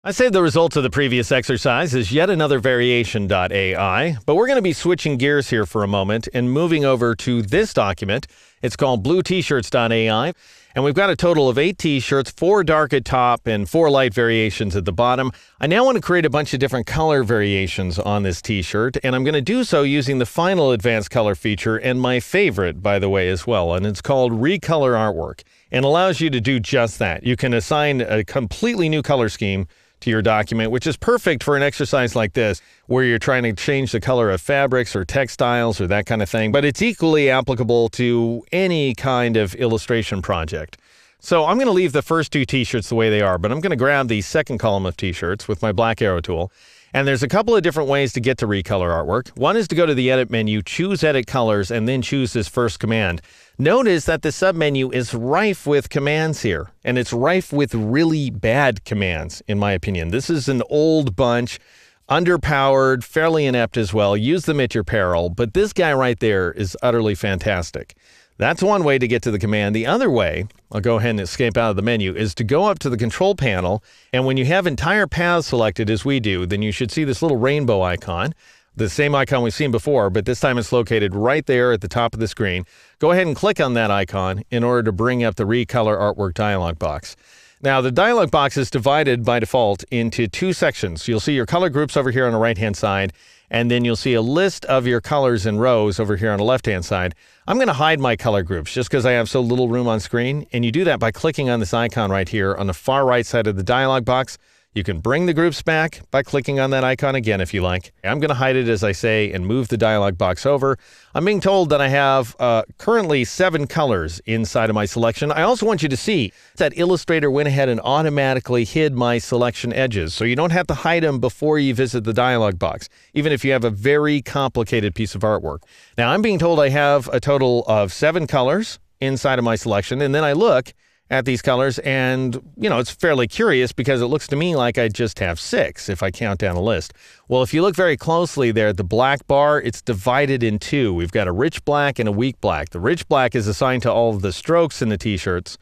I saved the results of the previous exercise as yet another variation.ai, but we're going to be switching gears here for a moment and moving over to this document. It's called bluetshirts.ai, and we've got a total of 8 t-shirts, 4 dark at top and 4 light variations at the bottom. I now want to create a bunch of different color variations on this t-shirt, and I'm going to do so using the final advanced color feature and my favorite, by the way, as well, and it's called Recolor Artwork, and allows you to do just that. You can assign a completely new color scheme to your document, which is perfect for an exercise like this, where you're trying to change the color of fabrics or textiles or that kind of thing, but it's equally applicable to any kind of illustration project. So I'm going to leave the first 2 t-shirts the way they are, but I'm going to grab the second column of t-shirts with my black arrow tool. And there's a couple of different ways to get to Recolor Artwork. One is to go to the Edit menu, choose Edit Colors, and then choose this first command. Notice that the submenu is rife with commands here, and it's rife with really bad commands, in my opinion. This is an old bunch, underpowered, fairly inept as well. Use them at your peril, but this guy right there is utterly fantastic. That's one way to get to the command. The other way, I'll go ahead and escape out of the menu, is to go up to the control panel, and when you have entire paths selected as we do, then you should see this little rainbow icon, the same icon we've seen before, but this time it's located right there at the top of the screen. Go ahead and click on that icon in order to bring up the Recolor Artwork dialog box. Now, the dialog box is divided by default into 2 sections. You'll see your color groups over here on the right-hand side, and then you'll see a list of your colors in rows over here on the left-hand side. I'm going to hide my color groups just because I have so little room on screen, and you do that by clicking on this icon right here on the far right side of the dialog box. You can bring the groups back by clicking on that icon again if you like. I'm going to hide it as I say and move the dialog box over. I'm being told that I have currently 7 colors inside of my selection. I also want you to see that Illustrator went ahead and automatically hid my selection edges, so you don't have to hide them before you visit the dialog box, even if you have a very complicated piece of artwork. Now, I'm being told I have a total of 7 colors inside of my selection, and then I look at these colors and, it's fairly curious because it looks to me like I just have 6 if I count down a list. Well, if you look very closely there at the black bar, it's divided in 2. We've got a rich black and a weak black. The rich black is assigned to all of the strokes in the t-shirts,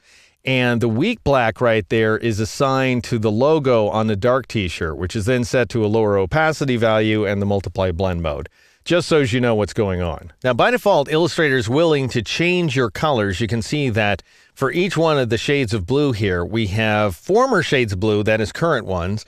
and the weak black right there is assigned to the logo on the dark t-shirt, which is then set to a lower opacity value and the multiply blend mode, just so as you know what's going on. Now, by default, Illustrator is willing to change your colors. You can see that for each one of the shades of blue here, we have former shades of blue, that is current ones,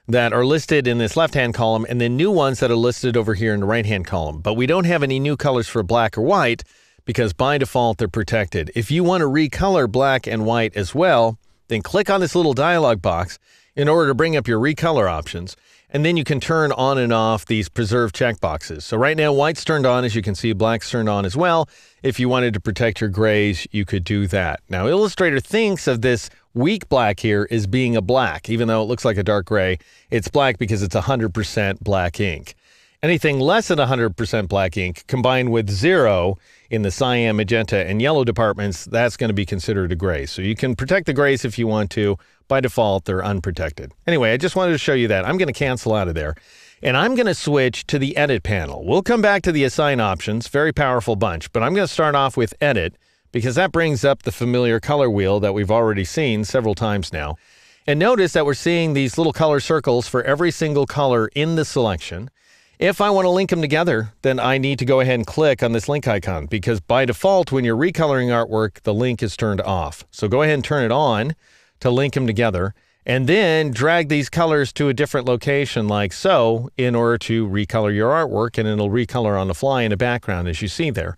that are listed in this left-hand column, and then new ones that are listed over here in the right-hand column. But we don't have any new colors for black or white because by default they're protected. If you want to recolor black and white as well, then click on this little dialog box in order to bring up your recolor options. And then you can turn on and off these preserve checkboxes. So right now, white's turned on, as you can see, black's turned on as well. If you wanted to protect your grays, you could do that. Now, Illustrator thinks of this weak black here as being a black, even though it looks like a dark gray. It's black because it's 100% black ink. Anything less than 100% black ink combined with 0 in the cyan, magenta, and yellow departments, that's going to be considered a gray. So you can protect the grays if you want to. By default, they're unprotected. Anyway, I just wanted to show you that. I'm going to cancel out of there, and I'm going to switch to the Edit panel. We'll come back to the Assign options, very powerful bunch, but I'm going to start off with Edit because that brings up the familiar color wheel that we've already seen several times now. And notice that we're seeing these little color circles for every single color in the selection. If I want to link them together, then I need to go ahead and click on this link icon because by default, when you're recoloring artwork, the link is turned off. So go ahead and turn it on to link them together, and then drag these colors to a different location like so in order to recolor your artwork, and it'll recolor on the fly in the background as you see there.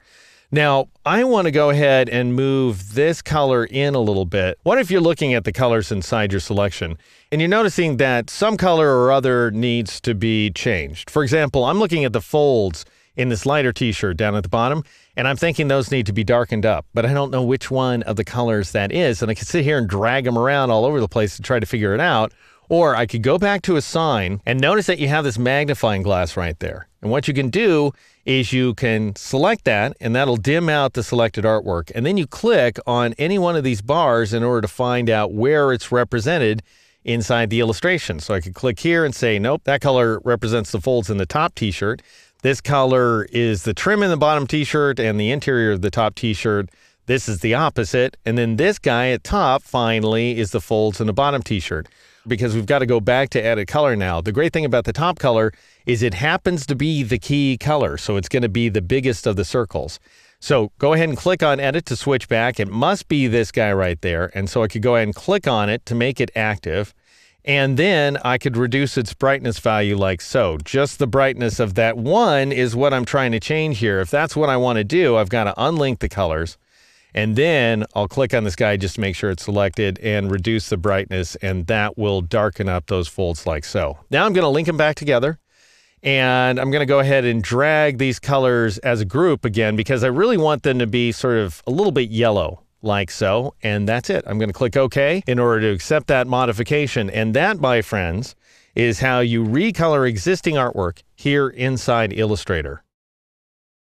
Now, I want to go ahead and move this color in a little bit. What if you're looking at the colors inside your selection and you're noticing that some color or other needs to be changed? For example, I'm looking at the folds in this lighter t-shirt down at the bottom, and I'm thinking those need to be darkened up, but I don't know which one of the colors that is, and I can sit here and drag them around all over the place to try to figure it out, or I could go back to Assign and notice that you have this magnifying glass right there. And what you can do is you can select that, and that'll dim out the selected artwork, and then you click on any one of these bars in order to find out where it's represented inside the illustration. So I could click here and say, nope, that color represents the folds in the top t-shirt. This color is the trim in the bottom t-shirt and the interior of the top t-shirt. This is the opposite. And then this guy at top, finally, is the folds in the bottom t-shirt. because we've got to go back to edit color now. The great thing about the top color is it happens to be the key color, so it's going to be the biggest of the circles. So go ahead and click on edit to switch back. It must be this guy right there, and so I could go ahead and click on it to make it active. And then I could reduce its brightness value like so. Just the brightness of that one is what I'm trying to change here. If that's what I want to do, I've got to unlink the colors. And then I'll click on this guy just to make sure it's selected and reduce the brightness, and that will darken up those folds like so. Now I'm going to link them back together, and I'm going to go ahead and drag these colors as a group again because I really want them to be sort of a little bit yellow. Like so, and that's it. I'm going to click OK in order to accept that modification. And that, my friends, is how you recolor existing artwork here inside Illustrator.